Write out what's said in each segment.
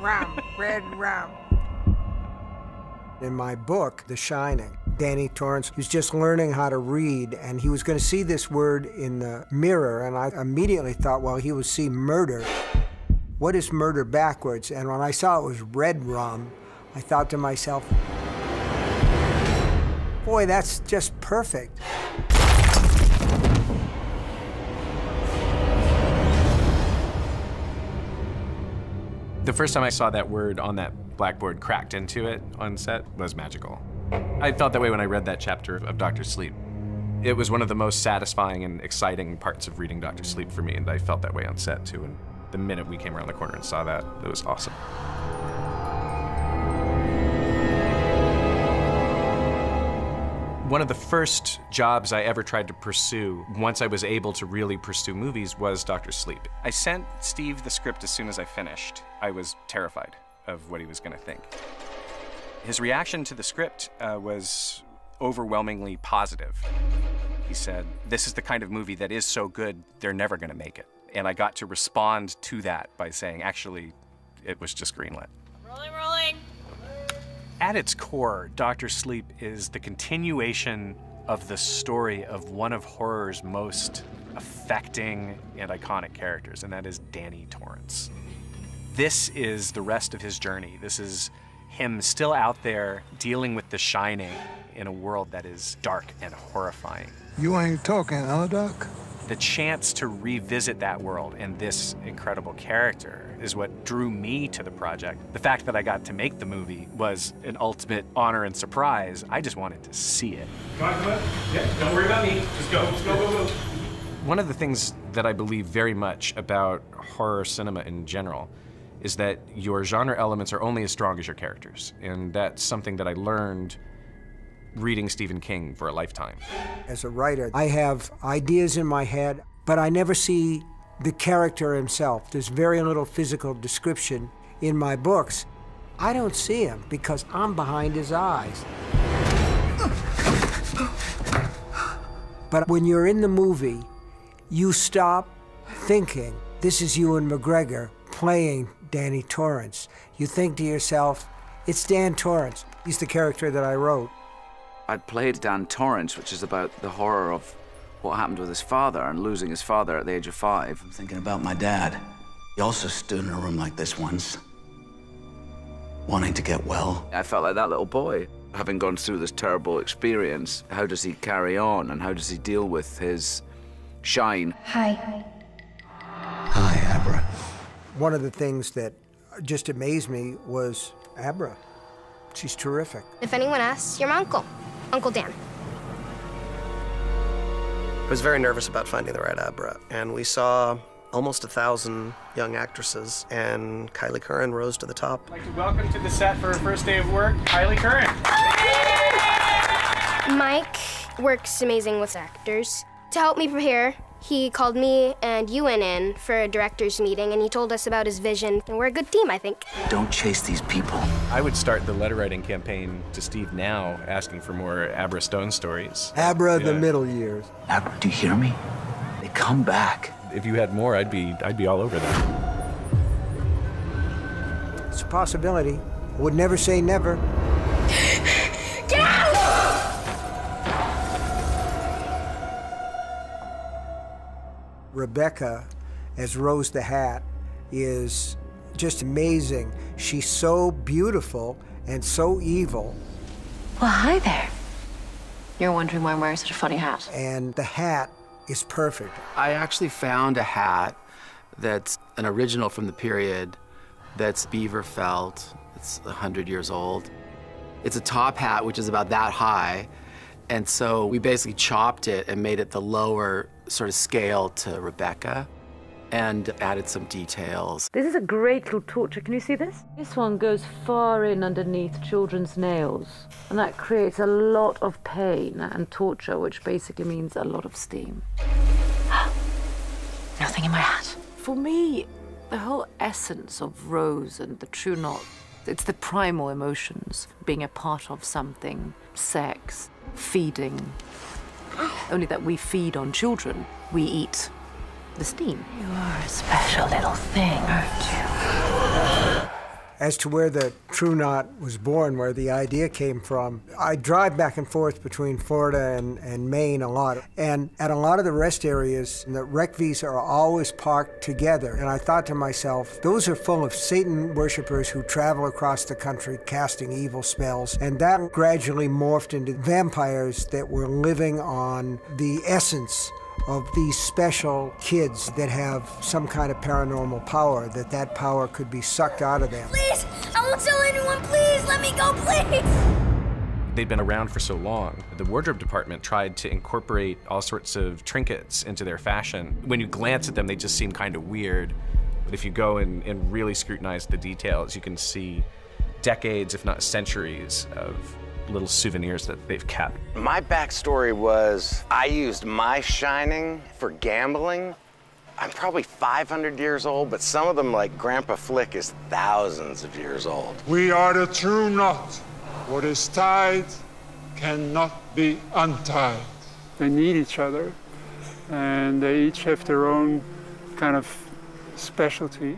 red rum. In my book, The Shining, Danny Torrance was just learning how to read, and he was going to see this word in the mirror, and I immediately thought, well, he would see murder. What is murder backwards? And when I saw it was red rum, I thought to myself, boy, that's just perfect. The first time I saw that word on that blackboard cracked into it on set was magical. I felt that way when I read that chapter of Dr. Sleep. It was one of the most satisfying and exciting parts of reading Dr. Sleep for me, and I felt that way on set too. And the minute we came around the corner and saw that, it was awesome. One of the first jobs I ever tried to pursue, once I was able to really pursue movies, was Dr. Sleep. I sent Steve the script as soon as I finished. I was terrified of what he was going to think. His reaction to the script was overwhelmingly positive. He said, this is the kind of movie that is so good, they're never going to make it. And I got to respond to that by saying, actually, it was just greenlit. Rolling, rolling. At its core, Dr. Sleep is the continuation of the story of one of horror's most affecting and iconic characters, and that is Danny Torrance. This is the rest of his journey. This is him still out there dealing with the shining in a world that is dark and horrifying. You ain't talking, huh, Doc? The chance to revisit that world and this incredible character is what drew me to the project. The fact that I got to make the movie was an ultimate honor and surprise. I just wanted to see it. Come on. Yeah, don't worry about me. Just go, go. One of the things that I believe very much about horror cinema in general is that your genre elements are only as strong as your characters. And that's something that I learned reading Stephen King for a lifetime. As a writer, I have ideas in my head, but I never see the character himself. There's very little physical description in my books. I don't see him because I'm behind his eyes. But when you're in the movie, you stop thinking, this is Ewan McGregor playing Danny Torrance. You think to yourself, it's Dan Torrance. He's the character that I wrote. I'd played Dan Torrance, which is about the horror of what happened with his father and losing his father at the age of 5. I'm thinking about my dad. He also stood in a room like this once, wanting to get well. I felt like that little boy, having gone through this terrible experience. How does he carry on and how does he deal with his shine? Hi. Hi, Abra. One of the things that just amazed me was Abra. She's terrific. If anyone asks, you're my uncle, Uncle Dan. I was very nervous about finding the right Abra, and we saw almost 1,000 young actresses, and Kylie Curran rose to the top. I'd like to welcome to the set for her first day of work, Kylie Curran. Mike works amazing with actors. To help me prepare, he called me and Ewan in for a director's meeting, and he told us about his vision, and we're a good team, I think. Don't chase these people. I would start the letter writing campaign to Steve now, asking for more Abra Stone stories. Abra, the middle years. Abra, do you hear me? They come back. If you had more, I'd be all over that. It's a possibility. I would never say never. Get out! Rebecca, as Rose the Hat, is just amazing. She's so beautiful and so evil. Well, hi there. You're wondering why I'm wearing such a funny hat. And the hat is perfect. I actually found a hat that's an original from the period that's beaver felt. It's 100 years old. It's a top hat, which is about that high. And so we basically chopped it and made it the lower sort of scale to Rebecca and added some details. This is a great little torture. Can you see this? This one goes far in underneath children's nails, and that creates a lot of pain and torture, which basically means a lot of steam. Nothing in my hat. For me, the whole essence of Rose and the true knot, it's the primal emotions, being a part of something, sex, feeding. Only that we feed on children, we eat the steam. You are a special little thing, aren't you? as to where the True Knot was born, where the idea came from. I drive back and forth between Florida and Maine a lot, and at a lot of the rest areas, the rec Vs are always parked together. And I thought to myself, those are full of Satan worshipers who travel across the country casting evil spells, and that gradually morphed into vampires that were living on the essence of these special kids that have some kind of paranormal power, that power could be sucked out of them. Please, I won't tell anyone, please, let me go, please. They'd been around for so long. The wardrobe department tried to incorporate all sorts of trinkets into their fashion. When you glance at them, they just seem kind of weird. But if you go and really scrutinize the details, you can see decades, if not centuries, of little souvenirs that they've kept. My backstory was I used my shining for gambling. I'm probably 500 years old, but some of them, like Grandpa Flick, is thousands of years old. We are the true knot. What is tied cannot be untied. They need each other, and they each have their own kind of specialty.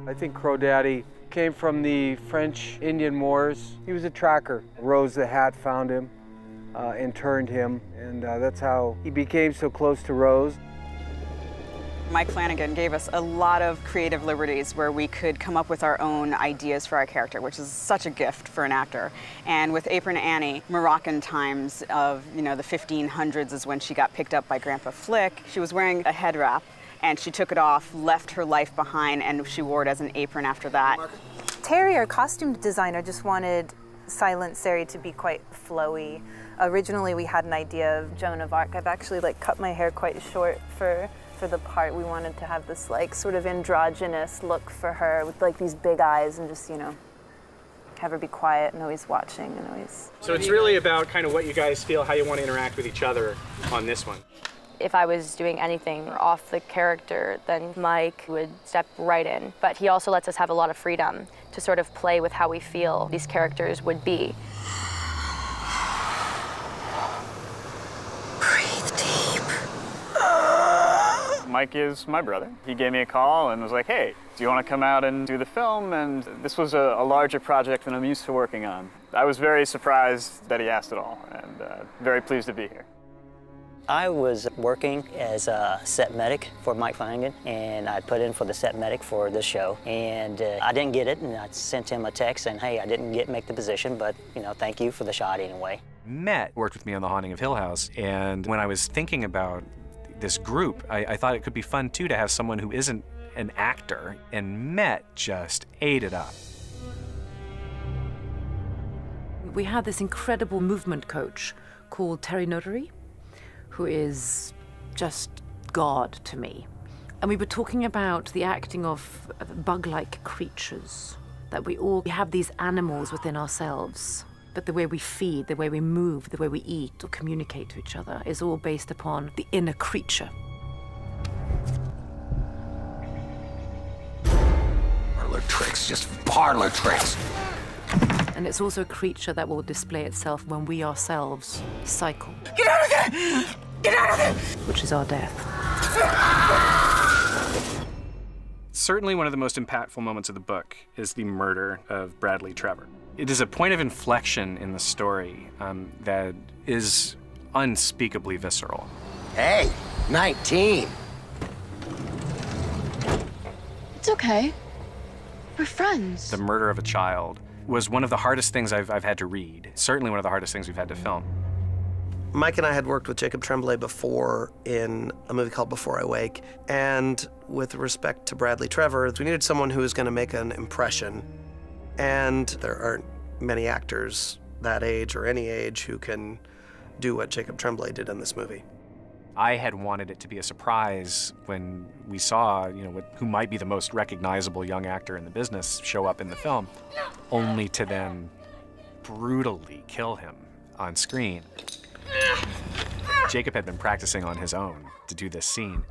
I think Crow Daddy came from the French Indian Wars. He was a tracker. Rose the Hat found him and turned him, and that's how he became so close to Rose. Mike Flanagan gave us a lot of creative liberties where we could come up with our own ideas for our character, which is such a gift for an actor. And with Apron Annie, Moroccan times of, the 1500s is when she got picked up by Grandpa Flick. She was wearing a head wrap, and she took it off, left her life behind, and she wore it as an apron after that. Terry, our costume designer, just wanted Silent Sari to be quite flowy. Originally, we had an idea of Joan of Arc. I've actually cut my hair quite short for the part. We wanted to have this sort of androgynous look for her with these big eyes and just, have her be quiet and always watching and always... So it's really about kind of what you guys feel, how you want to interact with each other on this one. If I was doing anything off the character, then Mike would step right in. But he also lets us have a lot of freedom to sort of play with how we feel these characters would be. Breathe deep. Mike is my brother. He gave me a call and was like, hey, do you want to come out and do the film? And this was a larger project than I'm used to working on. I was very surprised that he asked at all, and very pleased to be here. I was working as a set medic for Mike Flanagan, and I put in for the set medic for this show, and I didn't get it, and I sent him a text saying, hey, I didn't make the position, but, thank you for the shot anyway. Met worked with me on The Haunting of Hill House, and when I was thinking about this group, I thought it could be fun, too, to have someone who isn't an actor, and Met just ate it up. We had this incredible movement coach called Terry Notary, who is just God to me. And we were talking about the acting of bug-like creatures, that we all have these animals within ourselves, but the way we feed, the way we move, the way we eat or communicate to each other is all based upon the inner creature. Parlor tricks, just parlor tricks. And it's also a creature that will display itself when we ourselves cycle. Get out of there! Get out of there! Which is our death. Certainly one of the most impactful moments of the book is the murder of Bradley Trevor. It is a point of inflection in the story that is unspeakably visceral. Hey, 19. It's okay. We're friends. The murder of a child was one of the hardest things I've had to read. Certainly one of the hardest things we've had to film. Mike and I had worked with Jacob Tremblay before in a movie called Before I Wake, and with respect to Bradley Trevor, we needed someone who was going to make an impression, and there aren't many actors that age or any age who can do what Jacob Tremblay did in this movie. I had wanted it to be a surprise when we saw, who might be the most recognizable young actor in the business show up in the film, only to then brutally kill him on screen. Jacob had been practicing on his own to do this scene,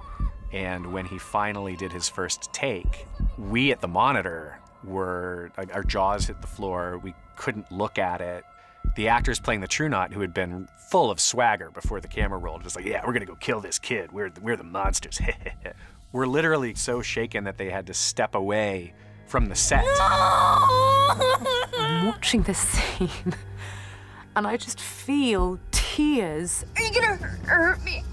and when he finally did his first take, we at the monitor our jaws hit the floor, we couldn't look at it. The actors playing the True Knot, who had been full of swagger before the camera rolled, was like, yeah, we're gonna go kill this kid, we're the monsters. We're literally so shaken that they had to step away from the set. I'm watching this scene, and I just feel tears. Are you gonna hurt me?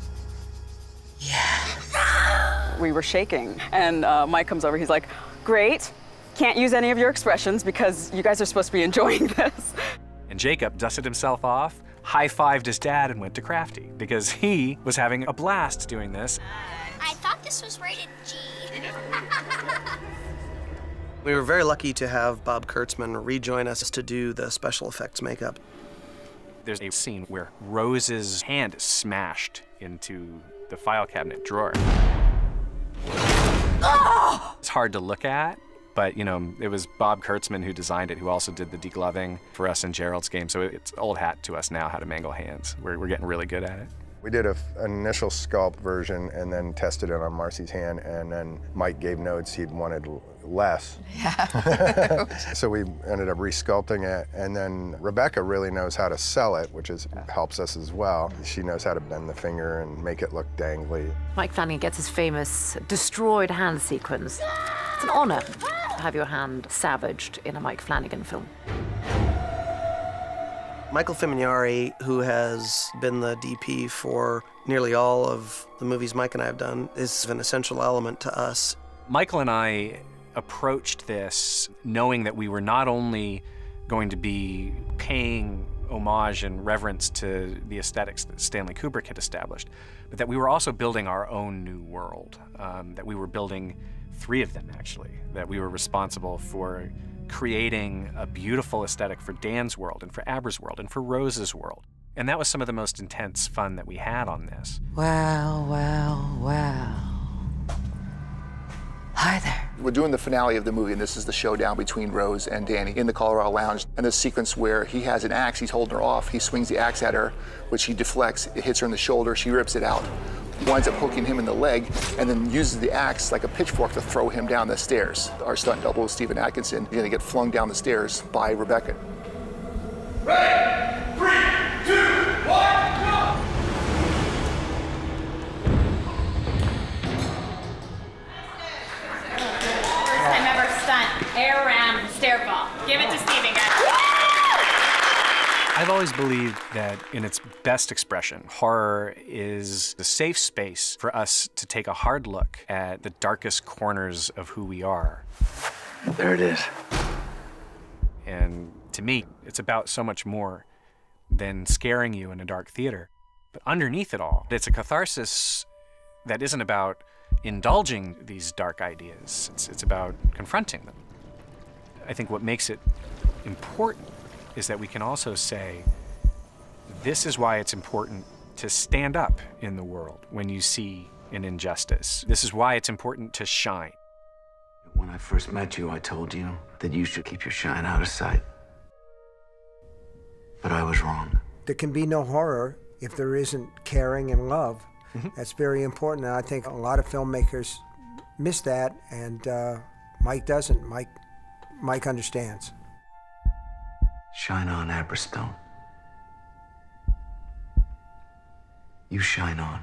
We were shaking, and Mike comes over. He's like, great. Can't use any of your expressions because you guys are supposed to be enjoying this. And Jacob dusted himself off, high-fived his dad, and went to Crafty because he was having a blast doing this. I thought this was rated G. We were very lucky to have Bob Kurtzman rejoin us to do the special effects makeup. There's a scene where Rose's hand is smashed into the file cabinet drawer. Oh! It's hard to look at, but you know, it was Bob Kurtzman who designed it, who also did the degloving for us in Gerald's game, so it's old hat to us now how to mangle hands. We're getting really good at it. We did an initial sculpt version and then tested it on Marcy's hand, and then Mike gave notes he wanted less. Yeah. So we ended up resculpting it, and then Rebecca really knows how to sell it, which helps us as well. She knows how to bend the finger and make it look dangly. Mike Flanagan gets his famous destroyed hand sequence. It's an honor to have your hand savaged in a Mike Flanagan film. Michael Fimignari, who has been the DP for nearly all of the movies Mike and I have done, is an essential element to us. Michael and I approached this knowing that we were not only going to be paying homage and reverence to the aesthetics that Stanley Kubrick had established, but that we were also building our own new world, that we were building 3 of them, actually, that we were responsible for creating a beautiful aesthetic for Dan's world and for Abra's world and for Rose's world. And that was some of the most intense fun that we had on this. Well, well, well. Hi there. We're doing the finale of the movie, and this is the showdown between Rose and Danny in the Colorado Lounge. And this sequence where he has an axe, he's holding her off, he swings the axe at her, which she deflects, it hits her in the shoulder, she rips it out, winds up hooking him in the leg, and then uses the axe like a pitchfork to throw him down the stairs. Our stunt double, Stephen Atkinson, is gonna get flung down the stairs by Rebecca. Ready? 3, 2, 1, go! First time ever stunt, air around, stair fall. Give it to Stephen, guys. I've always believed that in its best expression, horror is the safe space for us to take a hard look at the darkest corners of who we are. There it is. And to me, it's about so much more than scaring you in a dark theater. But underneath it all, it's a catharsis that isn't about indulging these dark ideas. It's about confronting them. I think what makes it important is that we can also say, this is why it's important to stand up in the world when you see an injustice. This is why it's important to shine. When I first met you, I told you that you should keep your shine out of sight. But I was wrong. There can be no horror if there isn't caring and love. That's very important, and I think a lot of filmmakers miss that, and Mike doesn't. Mike understands. Shine on, Abra Stone. You shine on.